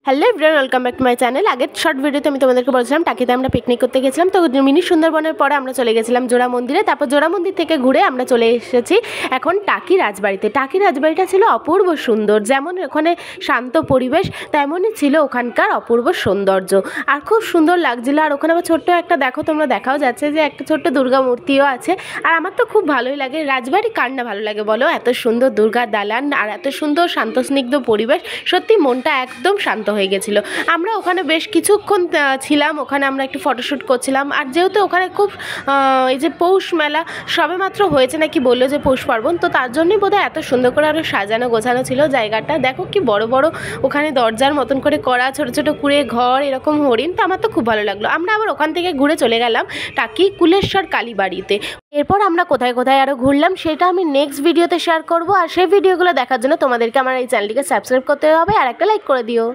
Hello everyone, welcome back to my channel. আগের short ভিডিওতে আমি তোমাদেরকে বলছিলাম টাকিতে আমরা পিকনিক করতে গেছিলাম। তো মিনি সুন্দরবনের পরে আমরা চলে গেছিলাম জোড়া মন্দিরে। তারপর জোড়া মন্দির থেকে ঘুরে আমরা চলে এসেছি এখন টাকি রাজবাড়িতে। টাকি রাজবাড়িটা ছিল অপূর্ব সুন্দর, যেমন ওখানে শান্ত পরিবেশ তেমনই ছিল ওখানকার অপূর্ব সৌন্দর্য, আর খুব সুন্দর লাগছিল। আর ওখানে আবার ছোট্ট একটা দেখো, তোমরা দেখাও যাচ্ছে যে একটা ছোট্ট দুর্গা মূর্তিও আছে। আর আমার তো খুব ভালোই লাগে। রাজবাড়ি কার না ভালো লাগে বলো? এত সুন্দর দুর্গা দালান আর এত সুন্দর শান্তস্নিগ্ধ পরিবেশ, সত্যি মনটা একদম শান্ত হয়ে গেছিল। আমরা ওখানে বেশ কিছুক্ষণ ছিলাম, ওখানে আমরা একটু ফটোশ্যুট করছিলাম। আর যেহেতু ওখানে খুব এই যে পৌষ মেলা সবে মাত্র হয়েছে নাকি, বললো যে পৌষ পার্বণ, তো তার জন্যই বোধহয় এত সুন্দর করে আরও সাজানো গোছানো ছিল জায়গাটা। দেখো কি বড় বড় ওখানে দরজার মতন করে করা ছোট ছোট কুড়ে ঘর, এরকম হরিণ। তো আমার তো খুব ভালো লাগলো। আমরা আবার ওখান থেকে ঘুরে চলে গেলাম টাকি কুলেশ্বর কালীবাড়িতে। এরপর আমরা কোথায় কোথায় আরও ঘুরলাম সেটা আমি নেক্সট ভিডিওতে শেয়ার করব। আর সেই ভিডিওগুলো দেখার জন্য তোমাদেরকে আমার এই চ্যানেলটিকে সাবস্ক্রাইব করতে হবে আর একটা লাইক করে দিও।